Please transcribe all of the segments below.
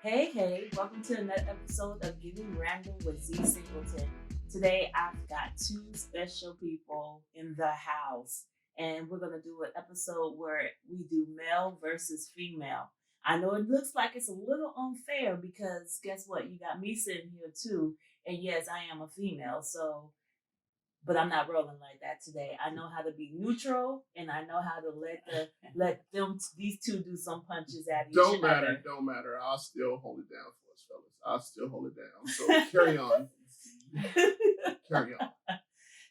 Hey, welcome to another episode of Giving Random with Z.Singleton. Today I've got two special people in the house, and we're going to do an episode where we do male versus female. I know it looks like it's a little unfair because guess what? You got me sitting here too, and yes, I am a female, but I'm not rolling like that today. I know how to be neutral, and I know how to let these two do some punches at each Don't other. matter, don't matter. I'll still hold it down for us, fellas. I'll still hold it down. So carry on. Carry on.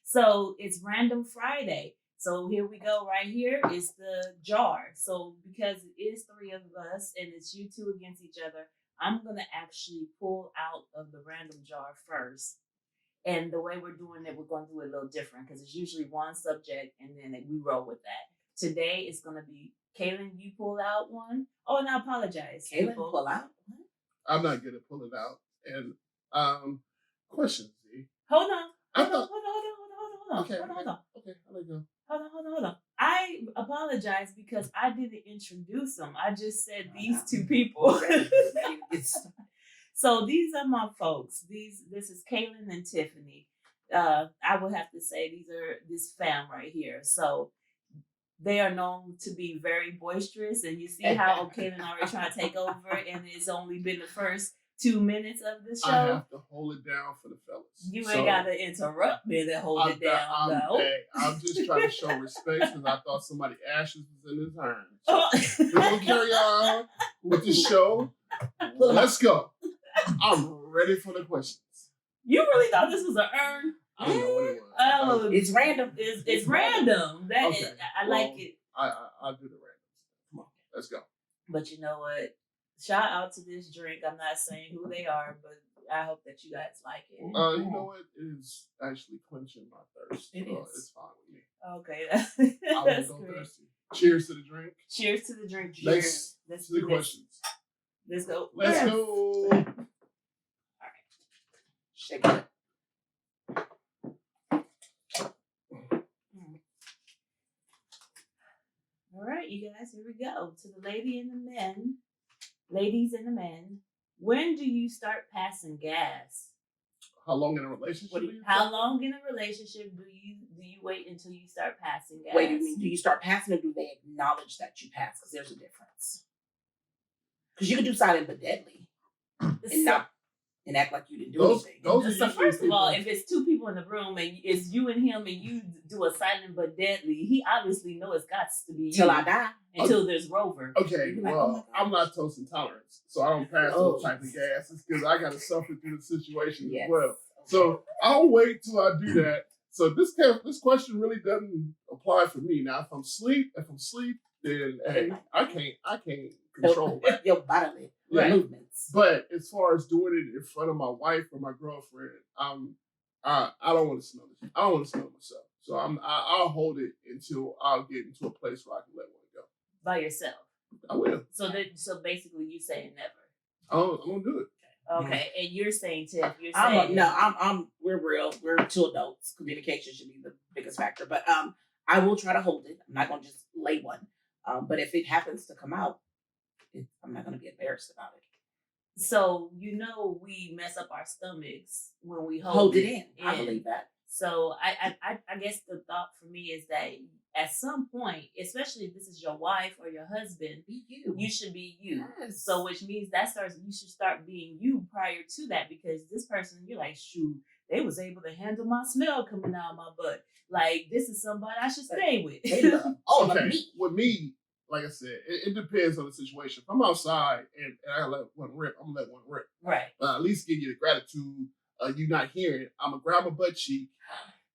So it's Random Friday. So here we go. Right here is the jar. So because it is three of us and it's you two against each other, I'm gonna actually pull out of the random jar first. And the way we're doing it, we're going to do it a little different because it's usually one subject and then we roll with that. Today it's going to be Kaylin, you pull out one. Oh, and I apologize. Kaylin, pull out? What? I'm not good at pulling out. And question, Z. Hold on. Okay, Hold on. Okay, I'll let go. Hold on. I apologize because I didn't introduce them. I just said these two people. So these are my folks. This is Kaylin and Tiffany. I would have to say these are this fam right here. So they are known to be very boisterous, and you see how Kaylin already trying to take over, and it's only been the first 2 minutes of the show. I have to hold it down for the fellas. You ain't got to interrupt me to hold it down, though. Hey, I'm just trying to show respect because I thought somebody ashes was in his urn. So we're going to carry on with the show. Let's go. I'm ready for the questions. You really thought this was an urn? I don't know what it was. Oh, it's random. It's random. That okay. I like it. I'll do the randoms. Come on, let's go. But you know what? Shout out to this drink. I'm not saying who they are, but I hope that you guys like it. You know what? It is actually quenching my thirst. It is. It's fine with me. Okay. That's great. Thirsty. Cheers to the drink. Cheers to the drink. Cheers. Let's do the questions. Let's go. Let's go. All right. Shake it. All right, you guys, here we go. To the ladies and the men. When do you start passing gas? How long in a relationship? How long in a relationship do you wait until you start passing gas? Wait, do you start passing or do they acknowledge that you pass? Because there's a difference. Because you can do silent but deadly and act like you didn't do anything. So first of all, if it's two people in the room and it's you and him and you do a silent but deadly, he obviously knows it's got to be you. Till I die. Until there's Rover. Okay, well, I'm not toast intolerance, so I don't pass those type of gases because I got to suffer through the situation as well. So I'll wait till I do that. So this question really doesn't apply for me. Now, if I'm asleep, then hey, I can't control that. Your bodily movements. But as far as doing it in front of my wife or my girlfriend, I don't want to smell it. I don't want to smell myself. So I'll hold it until I'll get into a place where I can let one go. By yourself. I will. So basically you saying never. I won't do it. Okay, and you're saying Tiff, we're real. We're two adults. Communication should be the biggest factor. But I will try to hold it. I'm not gonna just lay one. But if it happens to come out, I'm not gonna be embarrassed about it. So we mess up our stomachs when we hold it in. I believe that. So I guess the thought for me is that at some point, especially if this is your wife or your husband, be you. You should be you. Yes. So which means you should start being you prior to that, because this person, you're like, shoot, they was able to handle my smell coming out of my butt. Like, this is somebody I should stay with. Okay. With me, like I said, it depends on the situation. If I'm outside and I let one rip, I'm gonna let one rip. Right. At least give you the gratitude. You not hearing it. I'm gonna grab my butt cheek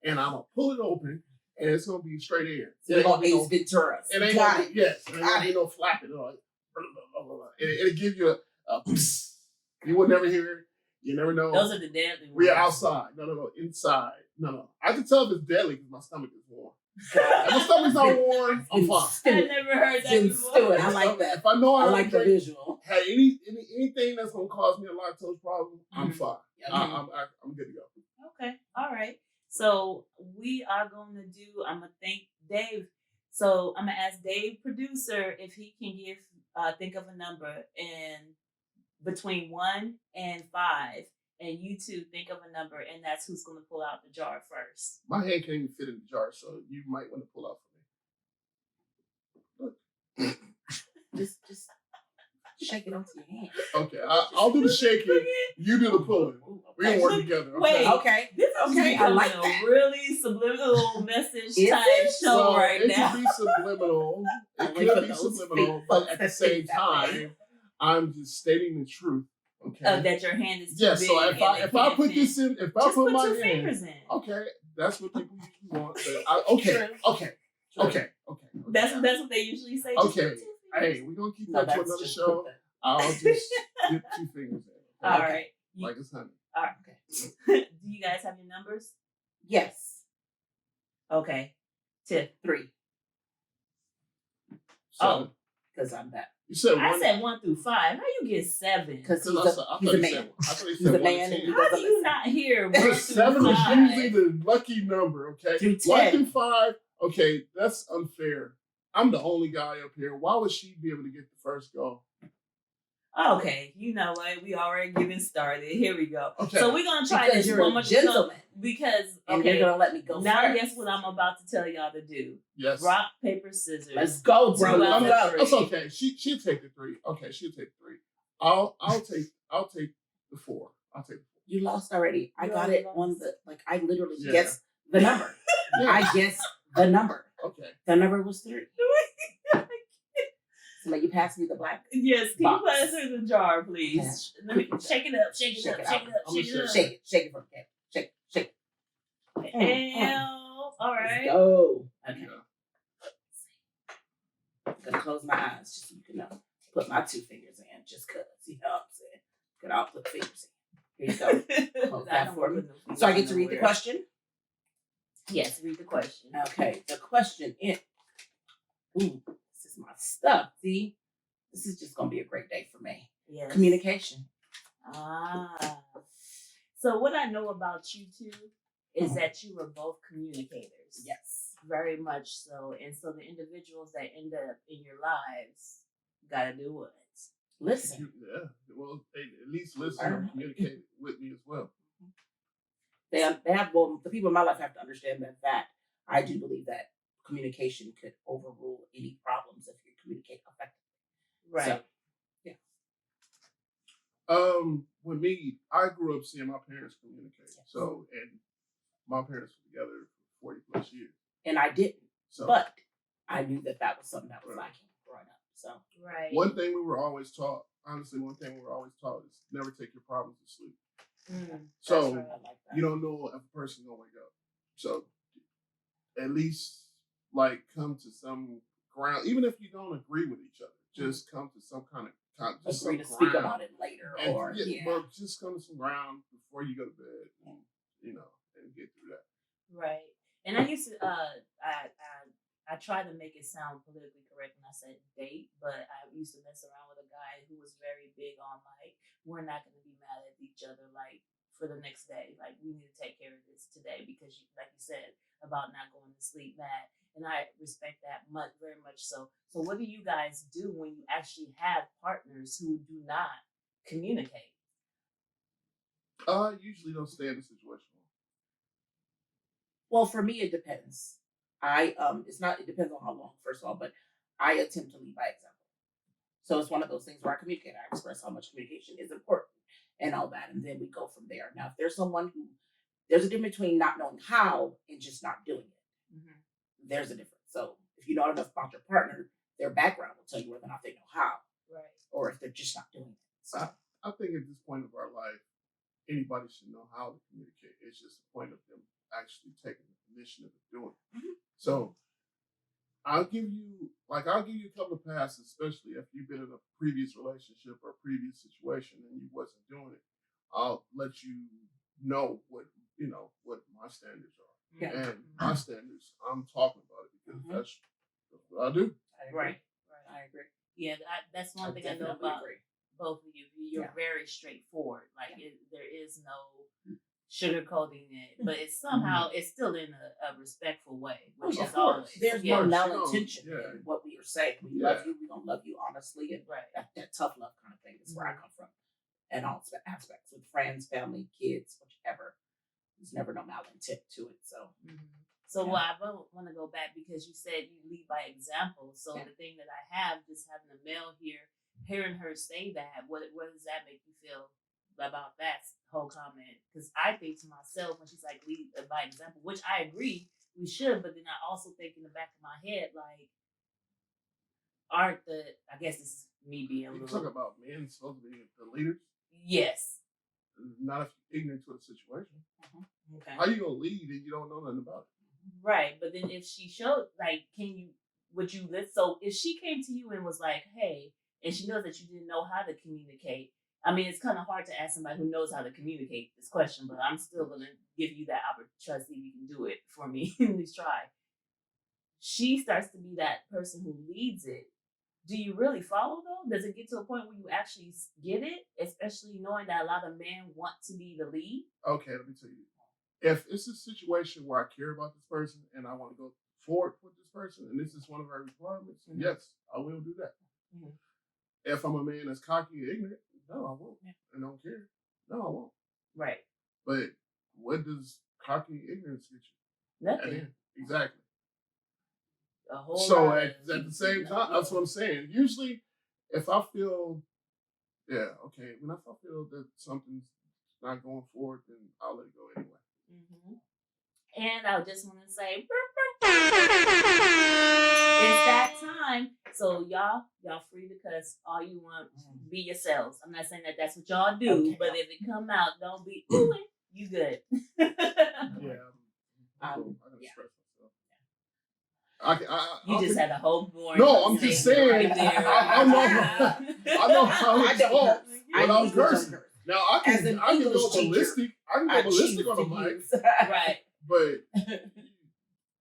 and I'm gonna pull it open, and it's gonna be straight air. It ain't gonna be Ace Ventura. It ain't gonna be, yes. It ain't gonna be no flapping. It'll give you a you will never hear it. You never know. Those are the deadly ones. We are outside. No, inside. No. I can tell if it's deadly because my stomach is warm. If my stomach's not warm, I'm fine. I never heard that before. I like that. If I know I like the visual. Hey, anything that's gonna cause me a lactose problem, I'm fine. I'm good to go. Okay, all right. So we are going to do. I'm gonna thank Dave. So I'm gonna ask Dave, producer, if he can think of a number, and between 1 and 5, and you two think of a number, and that's who's going to pull out the jar first. My hand can't even fit in the jar, so you might want to pull out for me. Look. Just shake it onto your hand. Okay, I'll do the shaking. You do the pulling. We're going to work together. Okay? Okay. This is Okay, I like a that. really subliminal message Is type it? show Well, right it now. could be subliminal. It Only for could be those subliminal, big but folks at the that same think that way. time, I'm just stating the truth. Okay. That your hand is too Yes. big. So if I put this in, if I just put put my two hand, fingers in. okay, that's what people usually want. Okay. That's what they usually say. Okay. Just put 2 fingers. Hey, we're gonna keep No, that to that's another just show. put I'll just dip 2 fingers in. All Okay? right. Like it's honey. All right. Okay. Do you guys have your numbers? Yes. Okay. Tif. 3. So, Because I'm that. you said I one. said 1 through 5. How you get 7? Because I he's thought a you man. said- I thought you He's a said man 1 to and 10. he How do you not hear 1 through 7 is 5? usually the lucky number, okay? Through 1 10. through 5, okay, that's unfair. I'm the only guy up here. Why would she be able to get the first go? Okay, you know what? We already getting started. Here we go. Okay. So we're gonna try Because this you're one a more gentleman. because And you're okay. going to let me go Now first. guess what I'm about to tell y'all to do. Yes. Rock, paper, scissors. Let's go, bro. Two Let's out of go. three. That's okay. She'll take the 3. Okay, she'll take the 3. I'll take the 4. I'll take the 4. You lost already. I You got already it lost. on the, like, I literally Yeah. guessed the number. Yeah. I guessed the number. Okay. The number was 3. So now you pass me the black. Yes, can you Box. pass her the jar, please? Yeah. Let me shake it up, shake it Shake up, it shake out. it up, I'm shake gonna it up. Shake it for me. Shake it. All Let's right. go. Okay. Yeah. I'm gonna close my eyes just so you can know. Put my 2 fingers in just cause. You know what I'm saying? Could all put fingers in. Here you go. Hold that for me. So I get to read the question? Yes, read the question. Okay. The question is, ooh, this is my stuff. See? This is just gonna be a great day for me. Yes. Communication. Ah. So what I know about you two is that you were both communicators. Yes. Very much so. And so the individuals that end up in your lives gotta do what? Listen. Yeah. Well, at least listen and communicate with me as well. They have, well, the people in my life have to understand that I do believe that communication could overrule any problems if you communicate effectively. Right. So, With me, I grew up seeing my parents communicate. Yes. So, and my parents were together for 40 plus years. and I didn't, So, but I knew that was something that was lacking growing up. So, Right. one thing we were always taught, honestly, is never take your problems to sleep. So, that's right. I like that. you don't know if a person's gonna wake up. So, at least like come to some ground, even if you don't agree with each other. Just come to some kind of just agree some to speak ground. about it later, And, or but just come to some ground before you go to bed, and, and get through that. Right. And I used to I tried to make it sound politically correct when I said date, but I used to mess around with a guy who was very big on like, we're not gonna be mad at each other like for the next day. Like we need to take care of this today because like you said about not going to sleep mad. And I respect that very much so. So what do you guys do when you actually have partners who do not communicate? Usually don't stay in the situation. Well, for me, it depends. It depends on how long, first of all, but I attempt to lead by example. So it's one of those things where I communicate, I express how much communication is important and all that, and then we go from there. Now, if there's someone there's a difference between not knowing how and just not doing it. Mm-hmm. There's a difference. So if you know enough about your partner, their background will tell you whether or not they know how, Right. or if they're just not doing it. So I think at this point of our life, anybody should know how to communicate. It's just the point of them actually taking the initiative of doing it. Mhm. So I'll give you a couple of passes, especially if you've been in a previous relationship or a previous situation and you wasn't doing it. I'll let you know what my standards are. Yeah. And my standards, I'm talking about it because that's what I do. I agree. Right. I agree. Yeah, that's one thing I know definitely about agree. both of you. You're Yeah. very straightforward. Like Yeah. there is no sugarcoating it, but it's somehow it's still in a respectful way, which Of is course. always There's yeah. no Yeah. malintention Yeah. in what we are saying. We Yeah. love you. We're going to love you honestly. And Right. that tough love kind of thing is where I come from. in all aspects with friends, family, kids, whichever. There's never no malintent to it. So, so well, I want to go back because you said you lead by example. So the thing that I have, just having a male here, hearing her say that, what does that make you feel about that whole comment? Because I think to myself when she's like lead by example, which I agree we should, but then I also think in the back of my head like, I guess this is me being a You little. talk about men supposed to be the leaders. Yes. Not if you're ignorant to the situation. Okay. How you gonna lead if you don't know nothing about it? Right, but then if she showed, like, would you listen? So if she came to you and was like, hey, and she knows that you didn't know how to communicate, I mean, it's kind of hard to ask somebody who knows how to communicate this question, but I'm still going to give you that opportunity, try to see if you can do it for me, at least try. She starts to be that person who leads it. Do you really follow though? Does it get to a point where you actually get it, especially knowing that a lot of men want to be the lead? Okay, let me tell you. If it's a situation where I care about this person and I want to go forward with this person, and this is one of our requirements, yes, I will do that. If I'm a man that's cocky and ignorant, no, I won't. And don't care. No, I won't. Right. But what does cocky ignorance get you? Nothing. Exactly. A whole so lot at the same time, that's what I'm saying. Usually, if I feel, when I feel that something's not going forward, then I'll let it go anyway. And I just want to say, it's that time. So y'all free to cuss all you want. Be yourselves. I'm not saying that that's what y'all do, but if it come out, don't be oohing. You good? I can express myself. You just had a whole boring. No, I'm just saying. Right there. I know how it's talk without cursing. Now I can go ballistic. I can go ballistic on the mic. Right. But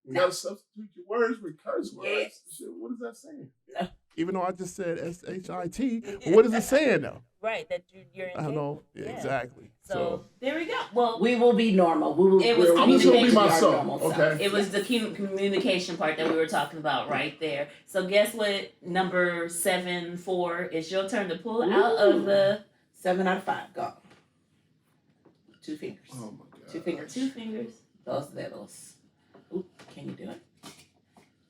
you gotta substitute your words with curse words. Yes. Shit, what is that saying? No. Even though I just said SHIT, what is it saying though? Right, that you're in. I know, exactly. So there we go. Well, we will be normal. I'm just gonna be myself. Okay. It was the communication part that we were talking about right there. So guess what? Number 7-4. It's your turn to pull out of the 7 out of 5. Go. 2 fingers. Oh my god. 2 fingers. 2 fingers. Those dedos. Ooh, can you do it?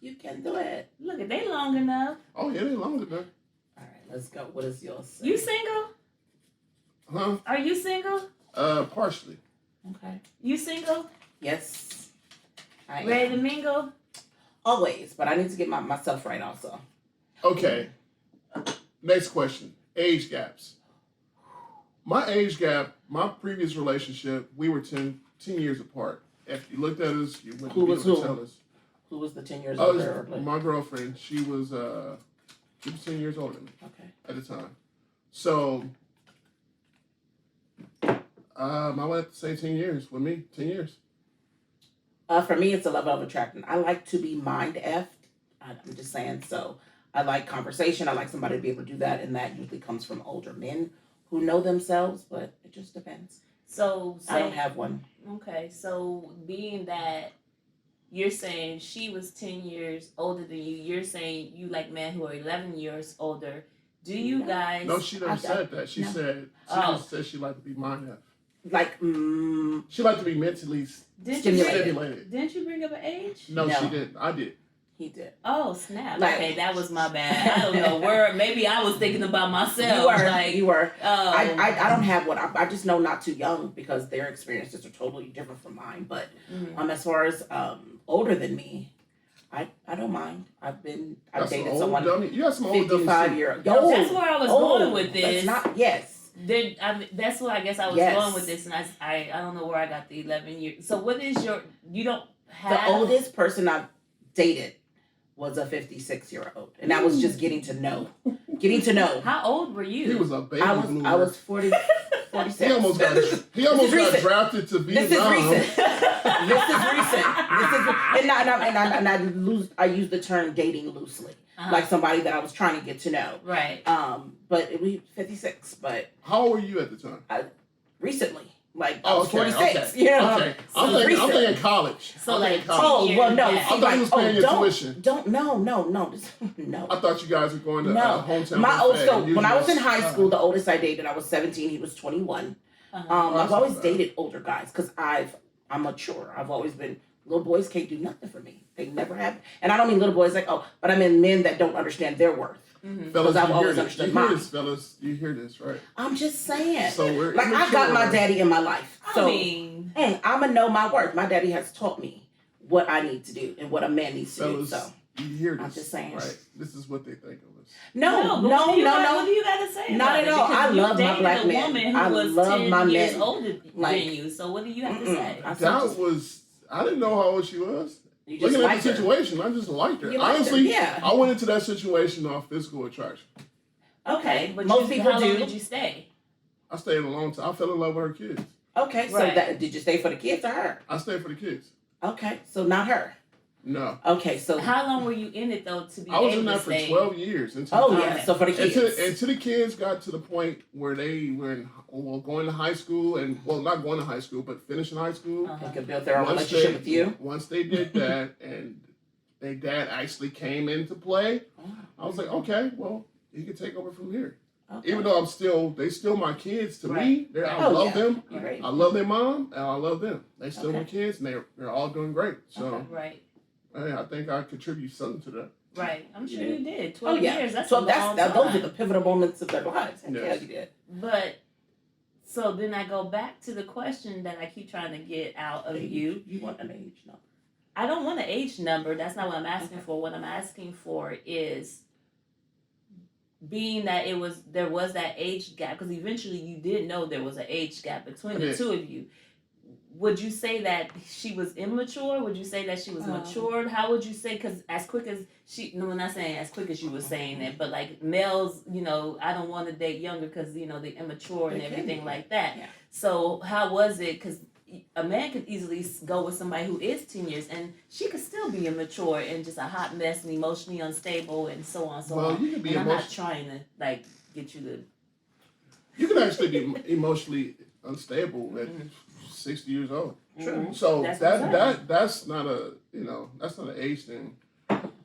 You can do it. Look, are they long enough? Oh yeah, they long enough. All right, let's go. What is yours? You single? Huh? Are you single? Partially. Okay. You single? Yes. I am. Ready to mingle? Always, but I need to get myself right also. Okay. Next question. Age gaps. My age gap, my previous relationship, we were 10 years apart. If you looked at us, you wouldn't be able to tell us. Who was the 10 years older? My girlfriend. She was 10 years older than me. Okay. At the time. So I went to say 10 years with me. 10 years. For me, it's a level of attraction. I like to be mind effed. I'm just saying. So I like conversation. I like somebody to be able to do that, and that usually comes from older men who know themselves. But it just depends. So I don't have one. Okay, so being that you're saying she was 10 years older than you, you're saying you like men who are 11 years older. Do you guys? No, she never said that. She said just said she liked to be mind effed. Like, she liked to be mentally stimulated. Didn't you bring up an age? No, she didn't. I did. He did. Oh, snap. Like, okay, that was my bad. I don't know where. Maybe I was thinking about myself. You were. I don't have one. I just know not too young because their experiences are totally different from mine. But as far as older than me, I don't mind. I've dated someone. You got some old 55-year-old. That's where I was going with this. That's where I guess I was going with this, and I don't know where I got the 11 years. So what is you don't have the oldest person I've dated was a 56-year-old, and that was just getting to know. How old were you? He was a baby. I was 46. He almost got drafted to Vietnam. This is recent. I use the term dating loosely, like somebody that I was trying to get to know. Right. But we 56. But how old were you at the time? Recently. Like I was 46. You know, okay. I'm thinking college. So like, oh well, no. Yeah. I thought he was paying your tuition. No. I thought you guys were going to hometown. My when I was in high school, the oldest I dated, I was 17. He was 21. I've always dated older guys because I'm mature. I've always been. Little boys can't do nothing for me. They never have. And I don't mean little boys like, but I mean men that don't understand their worth. Fellas, I've always understood mine. This, fellas. You hear this, right? I'm just saying. So we're like, I got my daddy in my life. So, I mean, I'm going to know my worth. My daddy has taught me what I need to do and what a man needs to do. So, you hear this, I'm just saying. Right? This is what they think of us. No. What do you got to say? Not at all. I love my black man. I love my years man. older than you. So what do you have to say? I didn't know how old she was. Looking at the situation, I just liked her. Honestly, I went into that situation off physical attraction. Okay, but most people how do. Long did you stay? I stayed a long time. I fell in love with her kids. Okay, so did you stay for the kids or her? I stayed for the kids. Okay, so not her. No. Okay, so how long were you in it though to be? I was in that for 12 years. So for the kids. Until the kids got to the point where they were going to high school and not going to high school, but finishing high school. They could build their own relationship with you. Once they did that, and their dad actually came into play, I was like, okay, well, he can take over from here. Okay. Even though they still my kids to me. I love them. Right. I love their mom, and I love them. They still my kids, and they're all doing great. So, I think I contribute something to that. Right, I'm sure you did. 12 years. That's those are the pivotal moments of their lives. Yeah, you did. But so then I go back to the question that I keep trying to get out of you. You want an age number? I don't want an age number. That's not what I'm asking for. What I'm asking for is being that there was that age gap, because eventually you did know there was an age gap between the two of you. Would you say that she was immature? Would you say that she was matured? How would you say? Because as quick as I'm not saying as quick as you were saying it, but like males, I don't want to date younger because, they're immature and everything like that. Yeah. So how was it? Because a man could easily go with somebody who is 10 years and she could still be immature and just a hot mess and emotionally unstable and so on and so on. You can be I'm not trying to get you to. You can actually be emotionally unstable at 60 years old. True. So that's not that's not an age thing.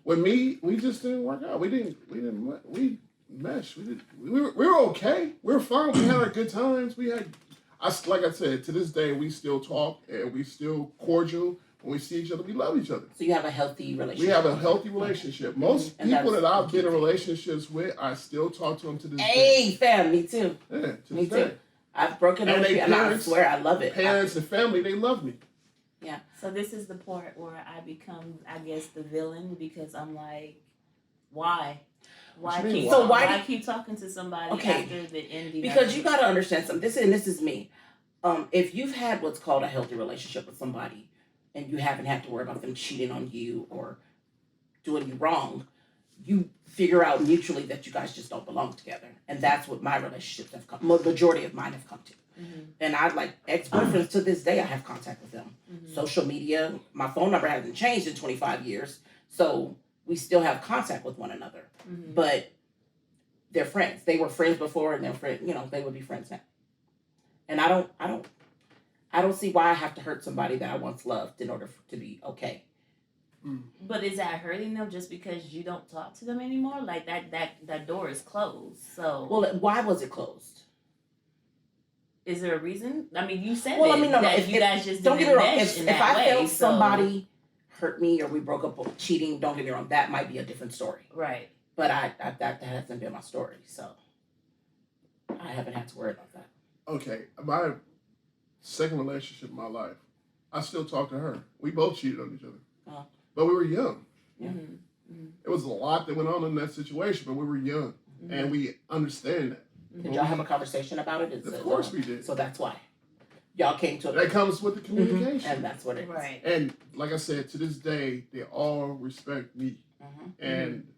With me, we just didn't work out. We meshed. We were okay. We were fine. We had our good times. Like I said, to this day, we still talk and we still cordial. When we see each other, we love each other. So you have a healthy relationship. We have a healthy relationship. Most people that I've been in relationships with, I still talk to them to this day. Hey, fam, me too. Yeah, to me this too. day. I've broken up with people, and I swear I love it. Parents and family, they love me. Yeah. So this is the part where I become, I guess, the villain because I'm like, why? Why keep talking to somebody after the ending? Because you got to understand something. This is me. If you've had what's called a healthy relationship with somebody, and you haven't had to worry about them cheating on you or doing you wrong, you figure out mutually that you guys just don't belong together. And that's what my relationships have come, majority of mine have come to. Mm-hmm. And I like ex-boyfriends to this day, I have contact with them. Mm-hmm. Social media, my phone number hasn't changed in 25 years. So we still have contact with one another. Mm-hmm. But they're friends. They were friends before and they're friends, they would be friends now. And I don't see why I have to hurt somebody that I once loved in order to be okay. But is that hurting them just because you don't talk to them anymore? Like that door is closed. So why was it closed? Is there a reason? I mean, you said no. If you guys just don't didn't get me wrong. mesh If I felt somebody hurt me or we broke up cheating, don't get me wrong, that might be a different story. Right. But that hasn't been my story, so I haven't had to worry about that. Okay, my second relationship in my life, I still talk to her. We both cheated on each other. But we were young. Yeah. Mm-hmm. Mm-hmm. It was a lot that went on in that situation, but we were young. Mm-hmm. And we understand that. Did y'all have a conversation about it? Of course we did. So that's why. Y'all came to that comes with the communication. Mm-hmm. And that's what it is. Right. And like I said, to this day, they all respect me. Mm-hmm. And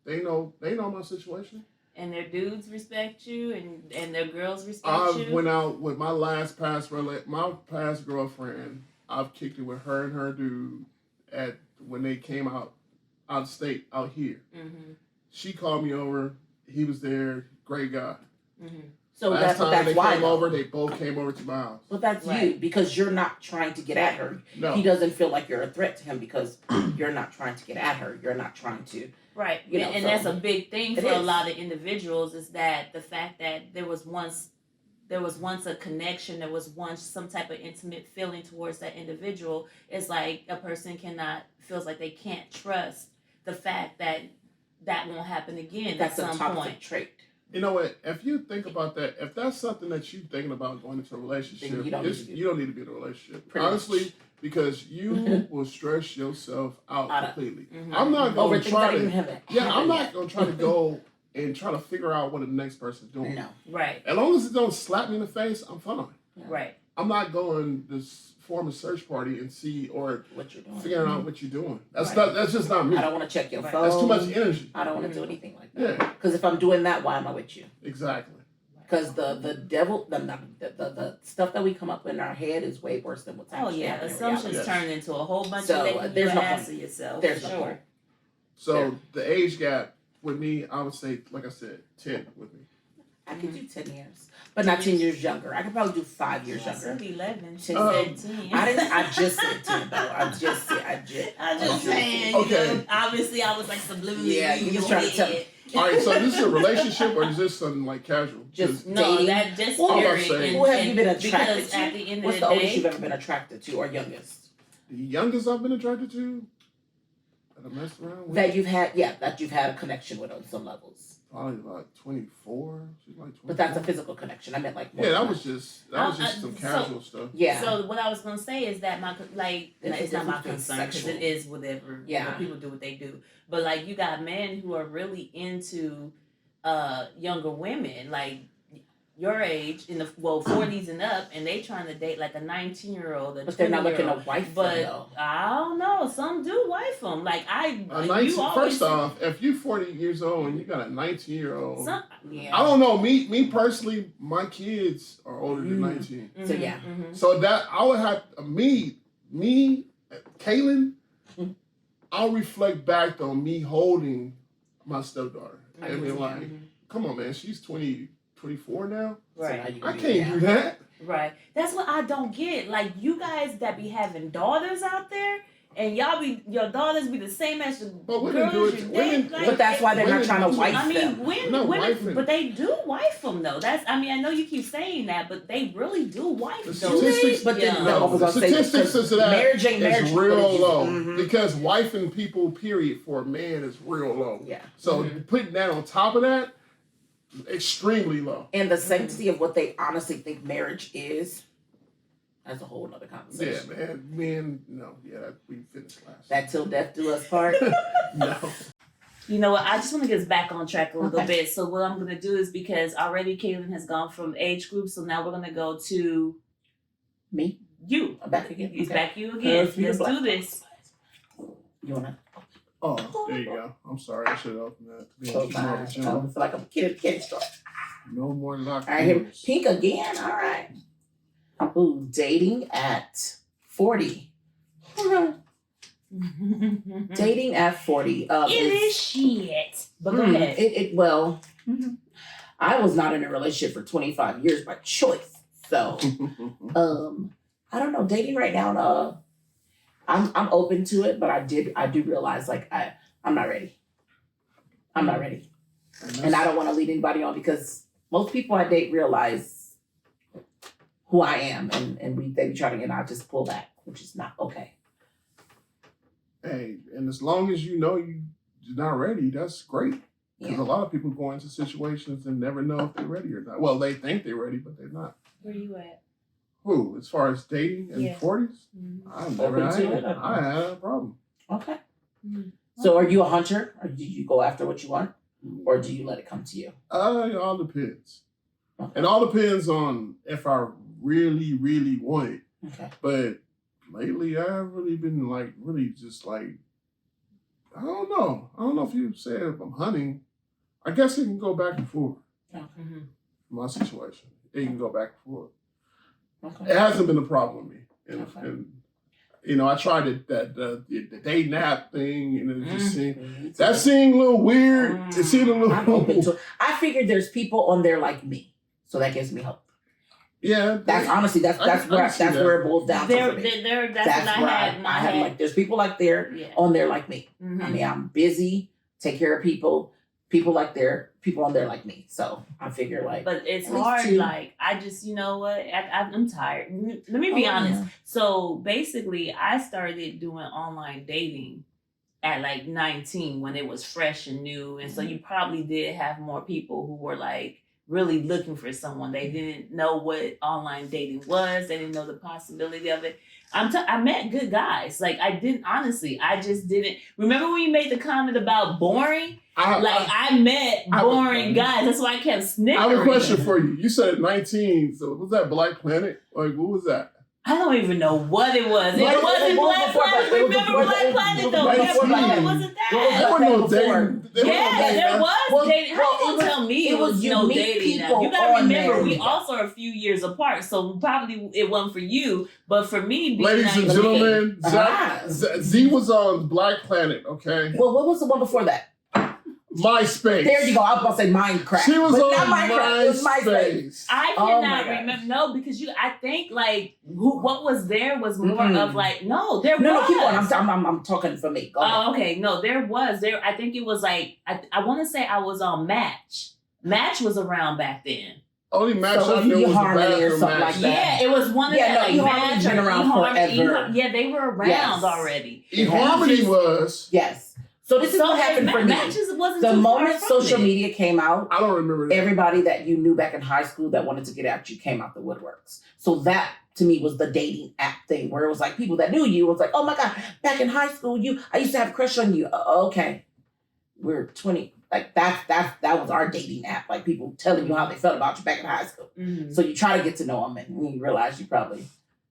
they know my situation. And their dudes respect you, and their girls respect you. I went out with my past girlfriend. I've kicked it with her and her dude when they came out of state, out here. Mm-hmm. She called me over. He was there. Great guy. Mm-hmm. So last time that's they why came over, they both came over to my house. But that's you, because you're not trying to get at her. No. He doesn't feel like you're a threat to him because you're not trying to get at her. You're not trying to. Right. You know, and so that's a big thing for is. a lot of individuals is that the fact that there was once a connection, there was once some type of intimate feeling towards that individual. It's like a person feels like they can't trust the fact that won't happen again That's at some a toxic point. trait. You know what? If you think about that, if that's something that you're thinking about going into a relationship, Then you don't need to be in a relationship. Pretty Honestly, much. because you will stress yourself out completely. Mm-hmm. I'm not Over going to try to. I'm not yet. going to try to go and try to figure out what the next person's doing. No. Right. As long as it don't slap me in the face, I'm fine. Right. I'm not going to form a search party and see or What you're doing. figuring out what you're doing. That's Right. not. That's just not me. I don't want to check your phone. That's too much energy. I don't want to do anything like that. Yeah, Because if I'm doing that, why am I with you? exactly. Because the devil, the stuff that we come up in our head is way worse than what's actually happening in assumptions Yes. turn into a whole bunch So, of things there's you no answer point. yourself. There's for no sure. point. So the age gap with me, I would say, like I said, 10 with me. I could do 10 years, but not 10 years younger. I could probably do 5 years I younger. said 11. She Um, said 10. I just said 10 though. I just I'm just saying. Okay. You know, obviously, I was like subliminally. Yeah, reading you your was trying to tell head. All right, so this is a relationship or is this something like casual? Just No, dating. that just Well, I'm about period. to say- Who have you been attracted Because to? at the end What's of the the oldest day, you've ever been attracted to, or youngest? The youngest I've been attracted to that I messed around with? That you've had a connection with on some levels. Probably about 24. She's like 24. But that's a physical connection. I meant like more Yeah, that than was just some so- casual stuff. Yeah. So what I was gonna say is that it's not my difference between concern because sexual. it is whatever. Yeah. You know, people do what they do. But like you got men who are really into younger women, like your age in the 40s and up, and they trying to date like a 19-year-old, But they're not looking to wife But them, though. I don't know. Some do wife them. Like First off, if you're 40 years old and you got a 19-year-old, Yeah. I don't know. Me personally, my kids are older than 19. So, yeah. So that I would have me, Kaylin. Mhm. I'll reflect back on me holding my stepdaughter and be Mhm. like, "Come on, man, she's 24 now. Right. So now you I can can't do that." Right. That's what I don't get. Like you guys that be having daughters out there, and your daughters be the same as the But women girls do it you too. date. Women- Like, But that's why they're not Women trying to do- wife I mean, them. Not women, wifing. but they do wife them though. I know you keep saying that, but they really do wife The them. statistics- But then Yeah. no, I was The gonna say statistics because is that marriage ain't marriage. It's real low Mhm. because wifing people, period, for a man is real low. Yeah. So Mhm. putting that on top of that, extremely low. And the sanctity of what they honestly think marriage is, that's a whole nother Yeah, conversation. men, no, we finished last. That till death do us part. No. You know what? I just want to get us back on track a little Okay. bit. So what I'm gonna do is because already Kaylin has gone from age group, so now we're gonna go to Me? you. I'm back again. He's Okay. back you again. Perfume Let's black. do this. You wanna Oh, there you go. I'm sorry, I should have opened that. close my eyes? I feel like I'm a kid store. No more locked All right, here. doors. Pink again. All right. Ooh, dating at 40. Dating at 40. It is shit. But go ahead. I was not in a relationship for 25 years by choice. So, I don't know. Dating right now, I'm open to it, but I do realize like I'm not ready. I'm not ready. And I don't want to lead anybody on because most people I date realize who I am and they be trying to, and I just pull back, which is not okay. Hey, and as long as you know you're not ready, that's great. Because Yeah. a lot of people go into situations and never know if they're ready or not. Well, they think they're ready, but they're not. Where you at? Who? As far as dating in Yeah. the 40s? I've never Open to it? I had a problem. Okay. Mm. So are you a hunter or do you go after what you want or do you let it come to you? It all depends. Okay. It all depends on if I really, really want it. Okay. But lately, I've really been I don't know. I don't know if you say if I'm hunting. I guess it can go back and forth. Mm-hmm. My situation. It can go back and forth. Okay. It hasn't been a problem with me. And, Okay. and I tried the dating app thing, and it just seemed, Mm. that seemed a little weird. It seemed a little. I'm open to it. I figured there's people on there like me. So that gives me hope. Yeah, That's honestly that's where it boils down to. For me. That's what I had. Like, there's people like on there like me. Mm-hmm. I mean, I'm busy, take care of people. People like people on there like me. So I figure like. But it's hard. Like I just, you know what? I'm tired. Let me be honest. Yeah. So basically, I started doing online dating at like 19 when it was fresh and new, and so you probably did have more people who were like really looking for someone. They didn't know what online dating was. They didn't know the possibility of it. I met good guys. Like I just didn't. Remember when you made the comment about boring? I met boring guys. That's why I kept snickering. I have a question for you. You said 19. So was that Black Planet? Like, what was that? I don't even know what it was. It wasn't Black Planet. Remember Black Planet though? It wasn't that. There was no dating. There was dating. How you gonna tell me it was no dating? You gotta remember, we also are a few years apart, so probably it wasn't for you, but for me. Ladies and gentlemen, Z was on Black Planet. Okay. Well, what was the one before that? MySpace. There you go. I was about to say Minecraft. She was on MySpace. I cannot remember. No, because I think like what was there was more of like there was. No, keep on. I'm talking for me. Go ahead. Oh, okay. No, there was. I think it was like I want to say I was on Match. Match was around back then. Only Match I knew was Harmony or something like that. Yeah, it was one of them. Like Match been around forever. Yeah, they were around already. eHarmony was. Yes. So this is what happened for me. The moment social media came out, I don't remember that. Everybody that you knew back in high school that wanted to get at you came out the woodworks. So that to me was the dating app thing, where it was like people that knew you was like, oh my God, back in high school, I used to have a crush on you. Okay, we're 20. Like that was our dating app. Like people telling you how they felt about you back in high school. Mm-hmm. So you try to get to know them, and you realize you probably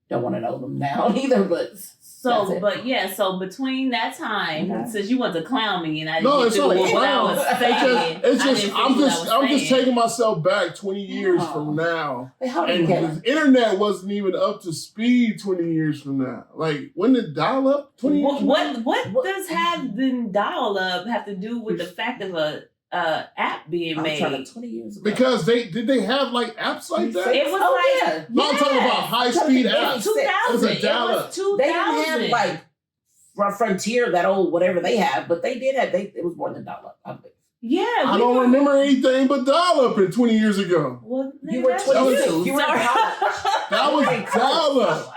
don't want to know them now either. But so between that time, since you want to clown me and I didn't it's not what I was saying, I'm just taking myself back 20 years from now. And the internet wasn't even up to speed 20 years from now. Like when did dial up 20 years what does having dial up have to do with the fact of a app being made 20 years ago? Because they have like apps like that. It was I'm talking about high speed apps. 2000. It was a dial-up. They didn't have like Frontier, that old whatever they have, but they did have. It was more than dial-up, I believe. Yeah, I don't remember anything but dial-up in 20 years ago. Well, you were 22. You were in college. That was dial-up.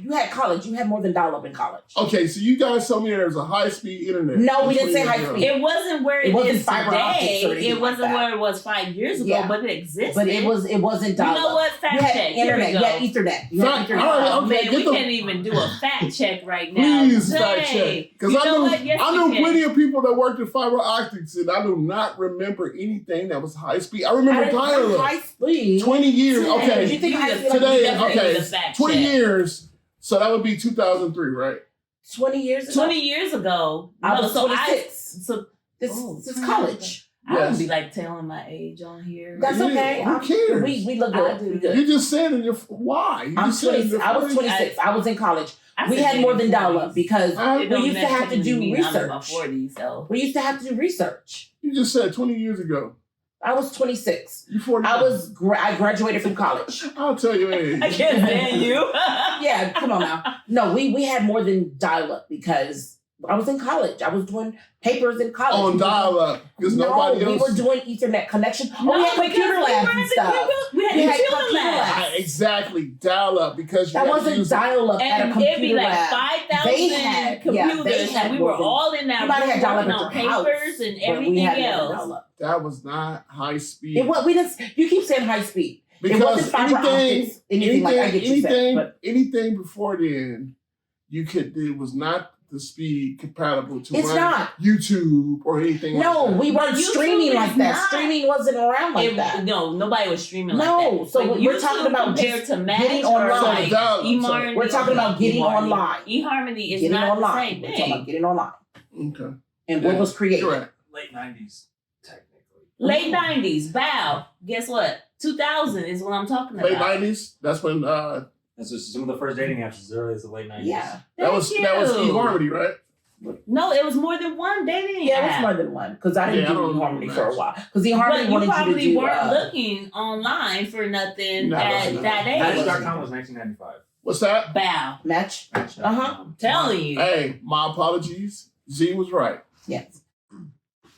You had college. You had more than dial-up in college. Okay, so you guys told me there was a high-speed internet. No, we didn't say high-speed. It wasn't where it is today. It wasn't where it was 5 years ago, but it existed. But it wasn't dial-up. You know what? Fact check. Internet. You had Ethernet. All right, man, we can't even do a fact check right now. Please fact check. Because I knew plenty of people that worked in fiber optics, and I do not remember anything that was high-speed. I remember dial-up. High-speed. 20 years. Okay. Did you think today? Okay. 20 years, so that would be 2003, right? 20 years ago? 20 years ago. I was 26. This is college. I wouldn't be like telling my age on here. That's okay. Who cares? We look good. You just said why? I was 26. I was in college. We had more than dial-up because we used to have to do research. We used to have to do research. You just said 20 years ago. I was 26. You 49. I graduated from college. I'll tell you age. I can't stand you. Yeah, come on now. No, we had more than dial-up because I was in college. I was doing papers in college. On dial-up. Because nobody else. We were doing Ethernet connection. We had computer labs and stuff. We had computer labs. Exactly. Dial-up because that wasn't dial-up at a computer it'd be like lab. 5,000 computers and we were all in that room working on papers and everything else. That was not high speed. We didn't. You keep saying high speed. Because anything like I get you said, but anything before then, it was not the speed compatible to YouTube or anything. No, like that. We weren't streaming like that. Streaming wasn't around like that. No, nobody was streaming like that. No, so we're talking about getting online. We're talking about getting online. eHarmony is not the same thing. We're talking about getting online. Okay. And what was created? Late 90s. Late 90s. Bow. Guess what? 2000 is what I'm talking about. Late 90s? That's when that's just some of the first dating apps as early as the late 90s. Yeah. That was eHarmony, right? No, it was more than one dating Yeah, app. it was more than one because I didn't do eHarmony for a while. Because eHarmony But you wanted you to probably do. weren't looking online for nothing at that age. Match.com was 1995. What's that? Bow. Match. Telling you. Hey, my apologies. Z was right. Yes.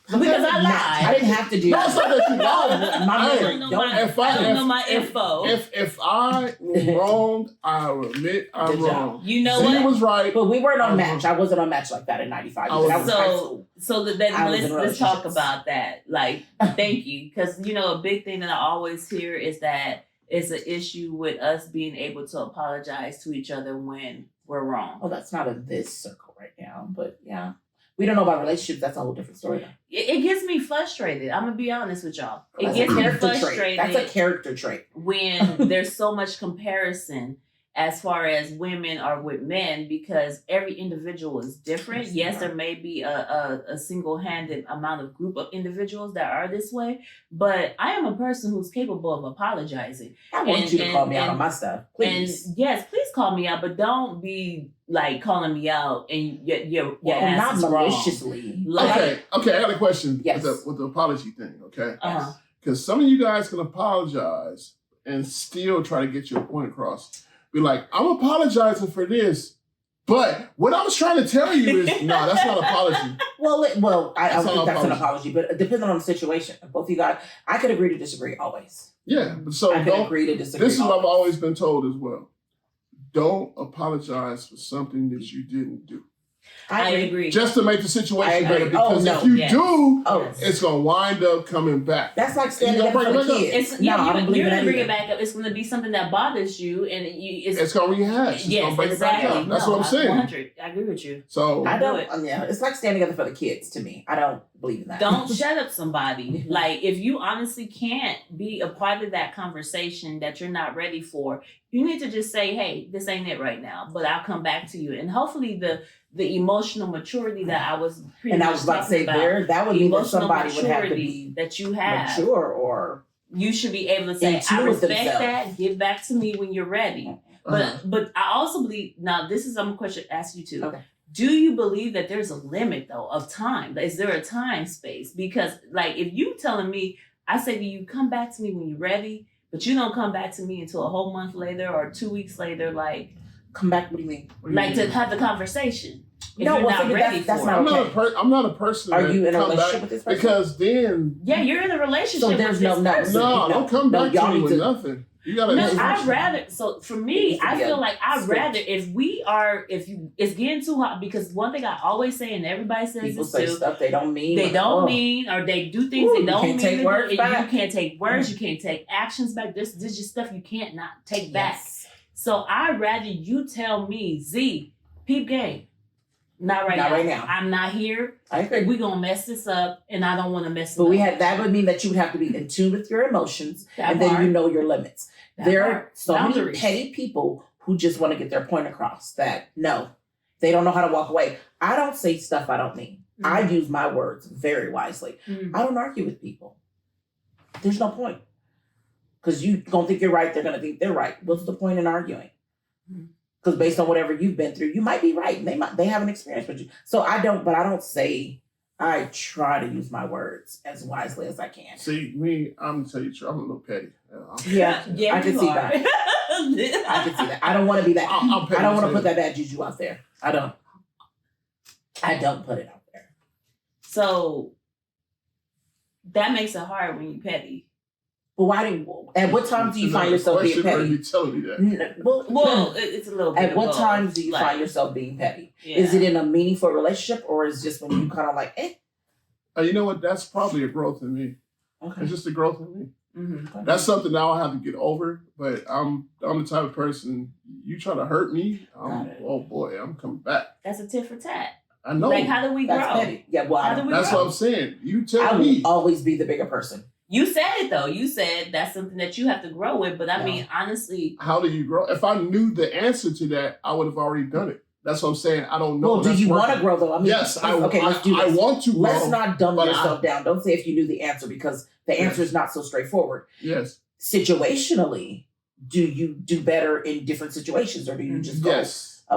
Because I lied. I didn't have to do No, that. it's not that you lied. I don't know my info. If I was wrong, I will admit I'm wrong. You know Z what? was right. But we weren't on Match. I wasn't on Match like that in 95. That was high school. So then let's talk about that. Like, thank you. Because, a big thing that I always hear is that it's an issue with us being able to apologize to each other when we're wrong. Well, that's not in this circle right now. But yeah. We don't know about relationships. That's a whole different story. It gets me frustrated. I'm going to be honest with y'all. It That's gets me frustrated. That's a character trait. When there's so much comparison as far as women are with men, because every individual is different. Yes, there may be a single-handed amount of group of individuals that are this way, but I am a person who's capable of apologizing. I want you to call me out on my stuff, please. And yes, please call me out, but don't be like calling me out and your ass not is maliciously. Okay, I got a question Yes. with the apology thing, okay? Uh-huh. Because some of you guys can apologize and still try to get your point across. Be like, I'm apologizing for this, but what I was trying to tell you is, no, that's not an apology. Well, I think that's an apology, but depending on the situation, both of you guys, I could agree to disagree always. Yeah, so I could agree to disagree. This is what I've always been told as well. Don't apologize for something that you didn't do. I agree. Just to make the situation better, because if you do, it's going to wind up coming back. That's like standing up for the kids. You're going to bring it back up. It's going to be something that bothers you, and it's going to rehash. It's going to bring it back up. That's what I'm saying. 100. I agree with you. So I don't. Yeah, it's like standing together for the kids to me. I don't believe in that. Don't shut up somebody. Like, if you honestly can't be a part of that conversation that you're not ready for, you need to just say, hey, this ain't it right now, but I'll come back to you. And hopefully the emotional maturity that I was pretty and I was about to say there, that would mean that somebody would have to be that you have mature, or you should be able to say, I respect that, get back to me when you're ready. But I also believe, now this is a question to ask you too. Okay. Do you believe that there's a limit though of time? Is there a time space? Because like if you telling me, I say to you, come back to me when you're ready, but you don't come back to me until a whole month later or 2 weeks later, like come back, what do you mean? To have the conversation. If no, you're not ready that's for not it. okay. I'm not a person. Are you in a relationship with this person? Because then you're in a relationship. So there's with this person. don't come back to me with nothing. You gotta. No, I'd rather. So for me, I feel like I'd rather if it's getting too hot, because one thing I always say, and everybody says people this say too, stuff they don't mean. They don't mean, or they do things they don't mean. Take words back. You can't take words. You can't take actions back. This is just stuff you can't not take back. So I'd rather you tell me, Z, peep game. Not right now. I'm not here. I agree. We're gonna mess this up, and I don't want to mess it up. But that would mean that you would have to be in tune with your emotions, and then you know your limits. There are so many petty people who just want to get their point across that no, they don't know how to walk away. I don't say stuff I don't mean. I use my words very wisely. I don't argue with people. There's no point. Because you don't think you're right, they're going to think they're right. What's the point in arguing? Because based on whatever you've been through, you might be right. They haven't experienced with you. So I try to use my words as wisely as I can. See, me, I'm going to tell you the truth, I'm a little petty. Yeah, I can see that. I can see that. I don't want to be that. I don't want to put that bad juju out there. I don't put it out there. So that makes it hard when you're petty. But at what time do you find yourself being petty? You telling me that? Well, it's a little bit. At what time do you find yourself being petty? Yeah. Is it in a meaningful relationship, or is it just when you kind of like, eh? You know what? That's probably a growth in me. Okay. It's just a growth in me. Mm-hmm. That's something that I'll have to get over. But I'm the type of person, you try to hurt me, oh boy, I'm coming back. That's a tit for tat. I know. Like, how do we grow? Petty. Yeah, well, that's what I'm saying. You tell me. I will always be the bigger person. You said it though. You said that's something that you have to grow with. But I mean, honestly, how do you grow? If I knew the answer to that, I would have already done it. That's what I'm saying. I don't know. Well, do you want to grow though? I mean, yes. Let's do this. I want to grow. Let's not dumb yourself down. Don't say if you knew the answer, because the answer is not so straightforward. Yes. Situationally, do you do better in different situations, or do you just go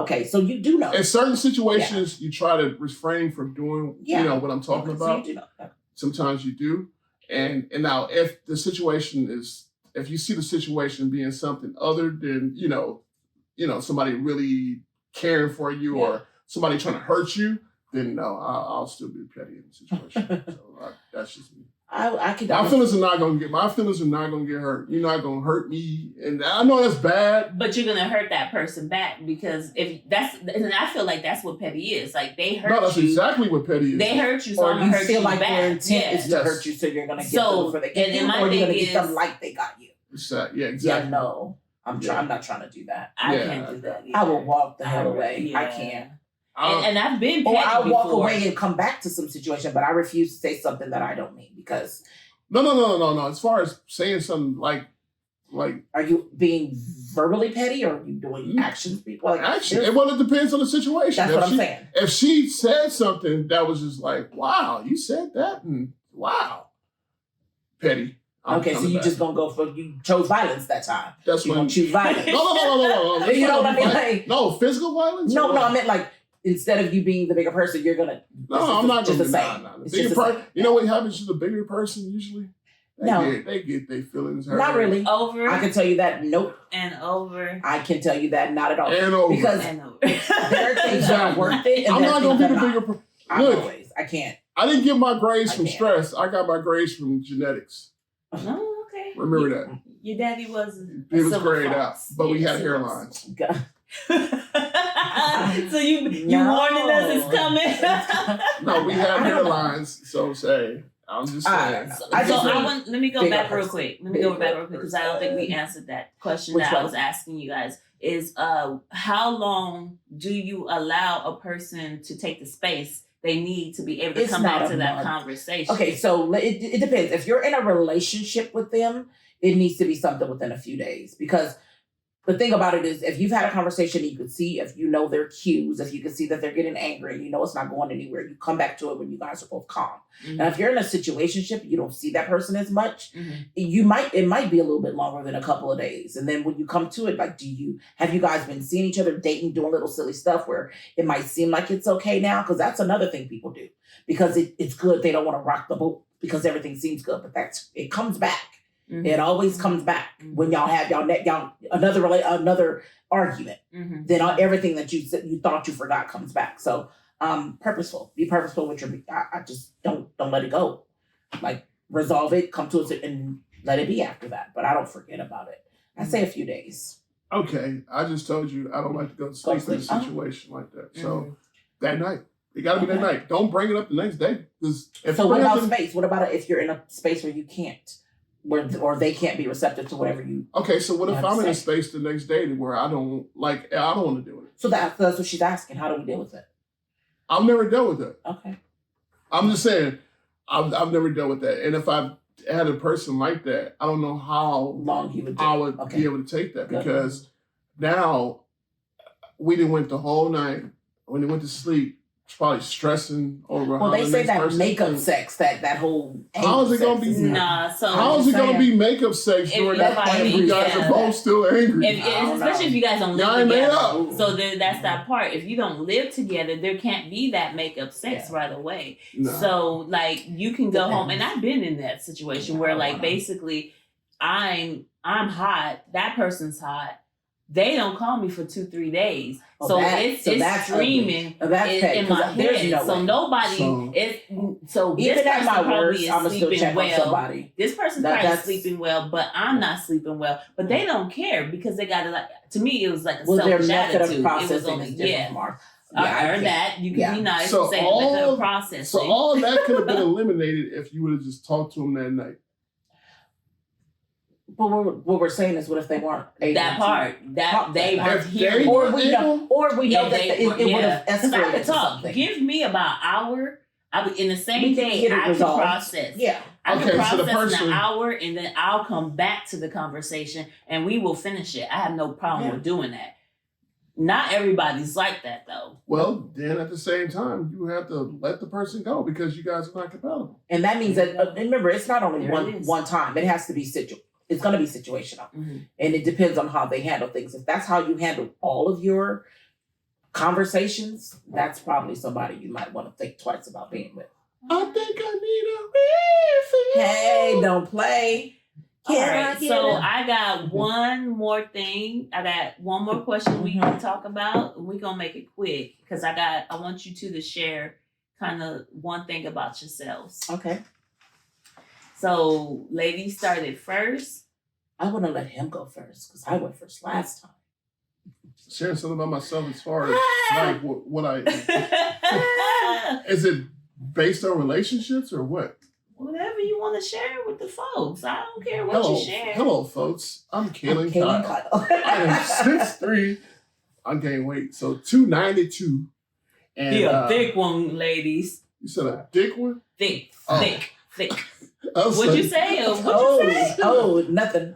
Okay, so you do know. In certain situations, you try to refrain from doing, what I'm talking about. So you do know. Sometimes you do. And now if the situation is, if you see the situation being something other than, somebody really caring for you or somebody trying to hurt you, then no, I'll still be petty in the situation. So that's just me. My feelings are not gonna get hurt. You're not gonna hurt me, and I know that's bad. But you're gonna hurt that person back because and I feel like that's what petty is. Like they hurt you. No, that's exactly what petty is. They hurt you, so or I'm gonna hurt feel you like back. their intent is to hurt you, so you're gonna get them before they get you, or you're gonna get them like they got you. Yeah, exactly. Yeah, no, I'm not trying to do that. I can't do that. Either. I will walk the hell away. Yeah. I can't. And I've been petty I'll before. walk away and come back to some situation, but I refuse to say something that I don't mean because. No. As far as saying something like, are you being verbally petty or are you doing actions? Like action. It depends on the situation. That's what I'm saying. If she said something that was just like, "Wow, you said that," and wow, petty. Okay, so you just gonna go for you chose violence that time. That's you when gonna choose violence. No. You know what I mean? Like, no physical violence. No, I meant like instead of you being the bigger person, you're gonna. No, I'm not just gonna the same. The bigger person. You know what happens to the bigger person usually? They get their feelings hurt. Not really. Over. I can tell you that. Nope. And over. I can tell you that not at all. And over. Because and over. there are things that are worth it. And I'm not gonna be the bigger person. Look, I can't. I didn't get my grades from stress. I got my grades from genetics. Oh, okay. Remember that. Your daddy was. He was grayed out, but we had hairlines. So you warning us it's coming. No, we had hairlines. So say. I'm just saying. Let me go back real quick. Because I don't think we answered that question I was asking you guys. Is how long do you allow a person to take the space they need to be able to come back to that conversation? Okay, so it depends. If you're in a relationship with them, it needs to be something within a few days because. The thing about it is, if you've had a conversation, you can see if you know their cues, if you can see that they're getting angry, and you know it's not going anywhere, you come back to it when you guys are both calm. Mm-hmm. Now, if you're in a situationship, you don't see that person as much. Mm-hmm. It might be a little bit longer than a couple of days, and then when you come to it, like, have you guys been seeing each other, dating, doing little silly stuff where it might seem like it's okay now? Because that's another thing people do because it's good. They don't want to rock the boat because everything seems good, but it comes back. Mm-hmm. It always comes back when y'all have another argument. Mm-hmm. Then everything that you thought you forgot comes back. So, purposeful. Be purposeful with your. I just don't let it go. Like resolve it, come to it, and let it be after that. But I don't forget about it. I say a few days. Okay, I just told you I don't like to go to sleep in a situation like that. So that night. It got to be that night. Don't bring it up the next day. So what about space? What about if you're in a space where you can't? Or they can't be receptive to whatever you. Okay, so what if I'm in a space the next day where I don't want to deal with it? So that's what she's asking. How do we deal with it? I've never dealt with it. Okay. I'm just saying, I've never dealt with that, and if I had a person like that, I don't know how long he would. I would be able to take that because now we didn't went the whole night. When they went to sleep. Probably stressing over. Well, they say that makeup sex, that whole. How is it gonna be? Nah, so how is it gonna be makeup sex during that time? You guys are both still angry, especially if you guys don't live together. So that's that part. If you don't live together, there can't be that makeup sex right away. No. So like you can go home, and I've been in that situation where like basically, I'm hot, that person's hot. They don't call me for 2-3 days. So it's streaming in my head. So nobody even at my worst, I'm still check on somebody. This person's probably sleeping well, but I'm not sleeping well. But they don't care because they got to to me it was like a selfish attitude. It was only I heard that. You can be nice and say method of processing. So all of that could have been eliminated if you would have just talked to them that night. But what we're saying is, what if they weren't able that part? That they weren't hearing, or we know that it would have escalated to something. Give me about an hour. In the same day, I can process. Yeah, I can process in an hour, and then I'll come back to the conversation, and we will finish it. I have no problem with doing that. Not everybody's like that, though. Well, then at the same time, you have to let the person go because you guys are not compatible. And that means that remember, it's not only one time. It has to be It's going to be situational. Mm-hmm. And it depends on how they handle things. If that's how you handle all of your Conversations, that's probably somebody you might want to think twice about being with. I think I need a refill. Hey, don't play. All right, so I got one more thing. I got one more question we can talk about. We're gonna make it quick because I want you two to share kind of one thing about yourselves. Okay. So ladies started first. I want to let him go first because I went first last time. Sharing something about myself as far as like what I is it based on relationships or what? Whatever you want to share with the folks. I don't care what you share. Hello, folks. I'm Kaylin Kyle. I am 6'3". I gained weight, so 292. And he a thick one, ladies. You said a thick one? Thick. What'd you say? Nothing.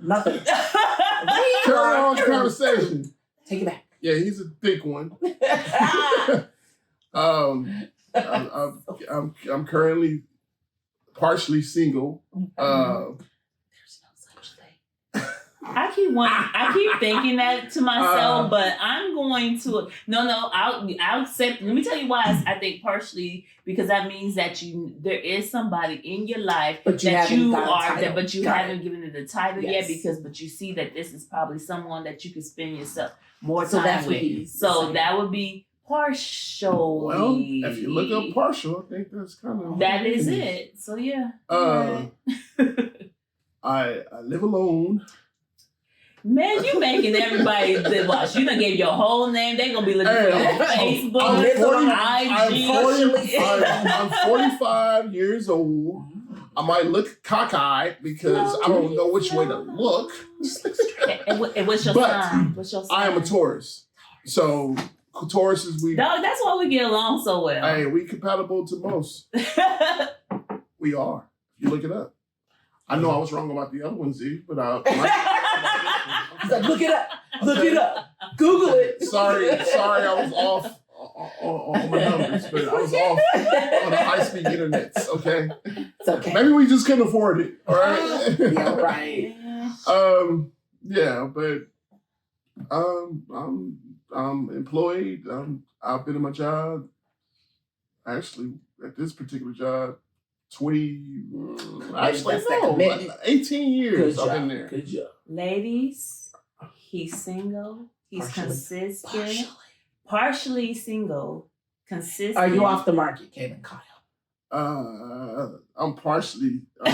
Carry on the conversation. Take it back. Yeah, he's a thick one. I'm currently partially single. There's no such thing. I keep thinking that to myself, but I'm going to I'll accept. Let me tell you why I think partially, because that means that there is somebody in your life but you haven't given it a title yet but you see that this is probably someone that you could spend yourself more time with. So that would be partial. Well, if you look up partial, I think that's kind of that is it. So yeah. I live alone. Man, you making everybody watch. You done gave your whole name. They gonna be looking for your Facebook, I'm 45 years old. I might look cockeyed because I don't know which way to look. And what's your sign? I am a Taurus. So Tauruses, Dog, that's why we get along so well. Hey, we compatible to most. We are. You look it up. I know I was wrong about the other one, Z, but he's like, look it up, Google it. Sorry, I was off on my numbers, but I was off on the high-speed internet. Okay, it's okay. Maybe we just couldn't afford it. All right. Yeah, right. Yeah, but I'm employed. I've been in my job. Actually, at this particular job, 18 years I've been there. Good job. Ladies, he's single. He's consistent. Partially single. Consistent. Are you off the market, Kaylin Kyle? I'm partially. We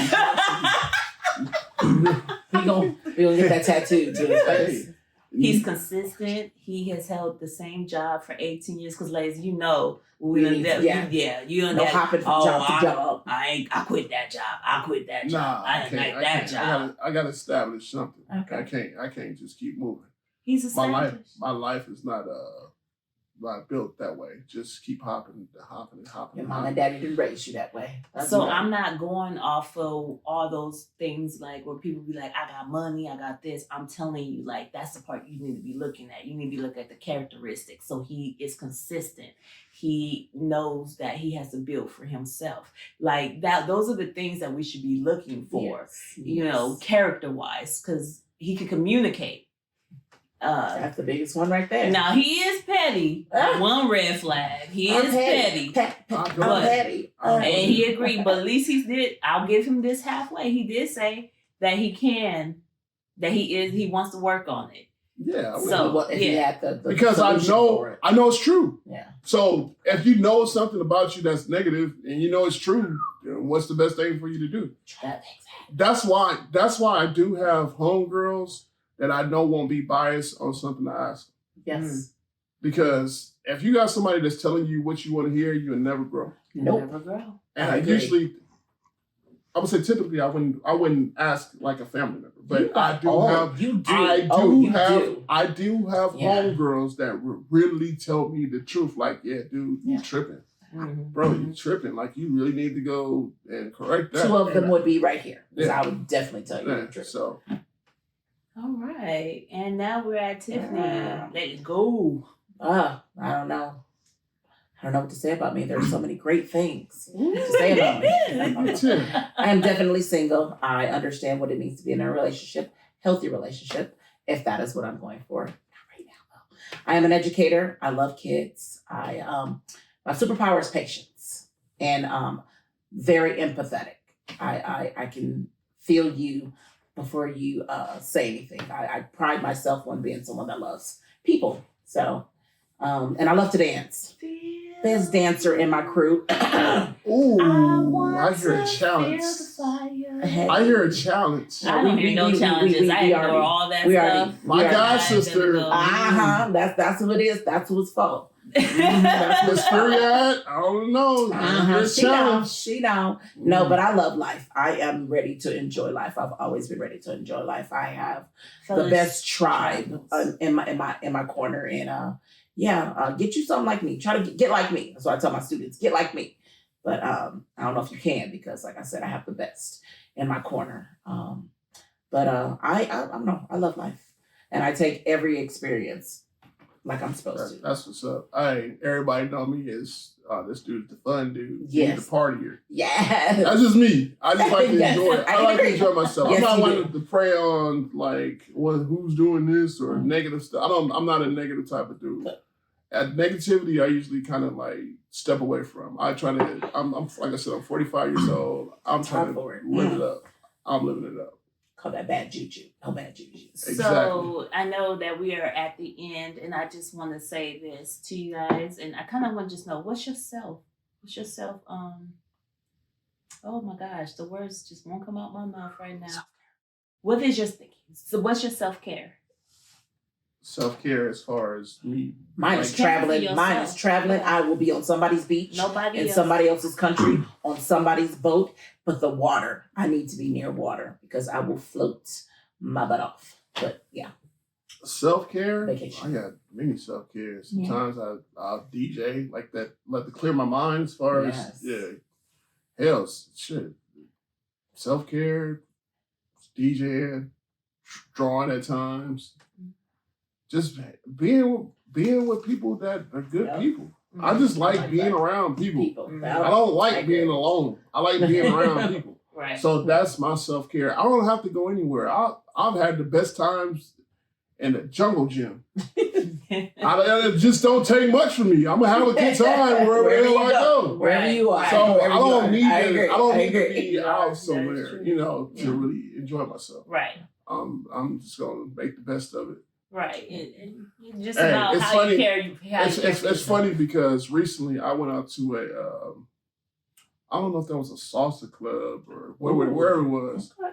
gonna get that tattoo to his face. He's consistent. He has held the same job for 18 years. Because, ladies, you know, you hopping from job to job. I quit that job. I didn't like that job. I gotta establish something. Okay. I can't just keep moving. He's established. My life is not built that way. Just keep hopping. Your mom and daddy didn't raise you that way. I'm not going off of all those things like where people be like, I got money, I got this. I'm telling you, like, that's the part you need to be looking at. You need to be looking at the characteristics. So he is consistent. He knows that he has to build for himself. Like that, those are the things that we should be looking for, you know, character-wise, because he can communicate. That's the biggest one right there. Now he is petty. One red flag. He is petty. Petty. And he agreed, but at least he did. I'll give him this halfway. He did say that he wants to work on it. Yeah. Because I know it's true. Yeah. So if you know something about you that's negative and you know it's true, then what's the best thing for you to do? That's why I do have homegirls that I know won't be biased on something I ask. Yes. Because if you got somebody that's telling you what you want to hear, you'll never grow. Never grow. And I would say typically I wouldn't ask like a family member, but I do have homegirls that really tell me the truth. Like, yeah, dude, you tripping. Bro, you tripping. Like, you really need to go and correct that. 2 of them would be right here. I would definitely tell you the truth. So. All right. And now we're at Tiffany. Let's go. I don't know. I don't know what to say about me. There are so many great things to say about me. I am definitely single. I understand what it means to be in a relationship, healthy relationship, if that is what I'm going for. Not right now, though. I am an educator. I love kids. My superpower is patience and very empathetic. I can feel you before you say anything. I pride myself on being someone that loves people. So, and I love to dance. Best dancer in my crew. Ooh, I hear a challenge. I hear a challenge. I don't hear no challenges. I ignore all that stuff. My god sister. That's what it is. That's what it's for. That's Miss Furiat. I don't know. She don't. No, but I love life. I am ready to enjoy life. I've always been ready to enjoy life. I have the best tribe in my corner, and get you something like me. Try to get like me. That's what I tell my students. Get like me. But I don't know if you can, because like I said, I have the best in my corner. But I don't know. I love life, and I take every experience like I'm supposed to. That's what's up. Everybody know me as this dude's the fun dude. Yes. He's the partier. Yeah. That's just me. I just like to enjoy it. I like to enjoy myself. Yes, I'm not one to prey on like who's doing this or negative stuff. I'm not a negative type of dude. At negativity, I usually kind of like step away from. I'm like I said, I'm 45 years old. I'm trying to live it up. I'm living it up. Call that bad juju. No bad juju. So Exactly. I know that we are at the end, and I just want to say this to you guys, and I kind of want to just know, what's your self? Oh my gosh, the words just won't come out my mouth right now. What is your thinking? So what's your self-care? Self-care as far as me. Mine is traveling. I will be on somebody's beach. In somebody else's country, on somebody's boat. But the water, I need to be near water because I will float my butt off. But yeah. Self-care? Vacation. I got many self-care. Sometimes I'll DJ like that, like to clear my mind as far as, hell, shit. Self-care, DJing, drawing at times. Just being with people that are good people. I just like being around people. I don't like being alone. I like being around people. Right. So that's my self-care. I don't have to go anywhere. I've had the best times in the jungle gym. It just don't take much from me. I'm gonna have a good time wherever the hell I go. Wherever you are. So I don't need to be Right. out somewhere, to really enjoy myself. Right. I'm just gonna make the best of it. Right. And just about how you care. It's funny because recently I went out to I don't know if that was a salsa club or wherever it was. Okay.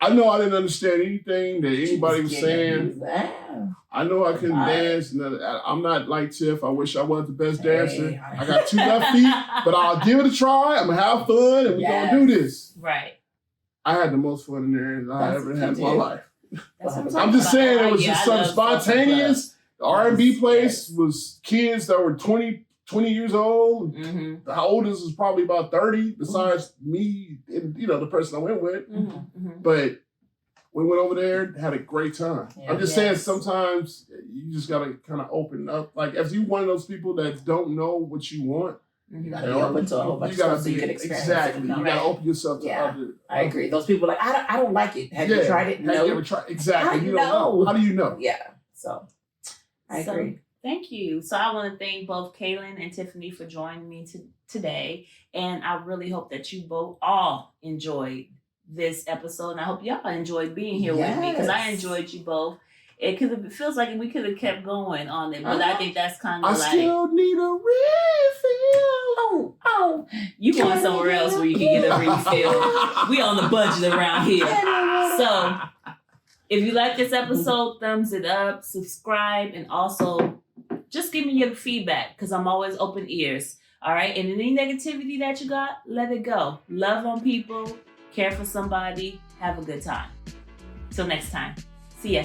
I know I didn't understand anything that anybody was saying. I know I couldn't dance. And I'm not like Tif. I wish I was the best dancer. I got 2 left feet, but I'll give it a try. I'm going to have fun, and we're going to do this. Right. I had the most fun in there I ever had in my life. I'm just saying it was just something spontaneous. The R&B place was kids that were 20 years old. Mm-hmm. The oldest was probably about 30, besides me and the person I went with. Mm-hmm. But we went over there, had a great time. Yeah, I'm just saying sometimes you just gotta kind of open up. Like if you're one of those people that don't know what you want, you gotta be open to a whole bunch of stuff so you can experience exactly. it. You gotta open yourself to other. I agree. Those people like I don't like it. Have you tried it? No. Have you ever tried? Exactly. You don't know. How do you know? Yeah. So I agree. Thank you. So I want to thank both Kaylin and Tiffany for joining me today. And I really hope that you both all enjoyed this episode. And I hope y'all enjoyed being here with me, because I enjoyed you both. It feels like we could have kept going on it, but I think that's kind of I still need a refill. Oh, you going somewhere else where you can get a refill. We on the budget around here. So if you like this episode, thumbs it up, subscribe, and also just give me your feedback, because I'm always open ears. All right. And any negativity that you got, let it go. Love on people, care for somebody, have a good time. Till next time. See ya.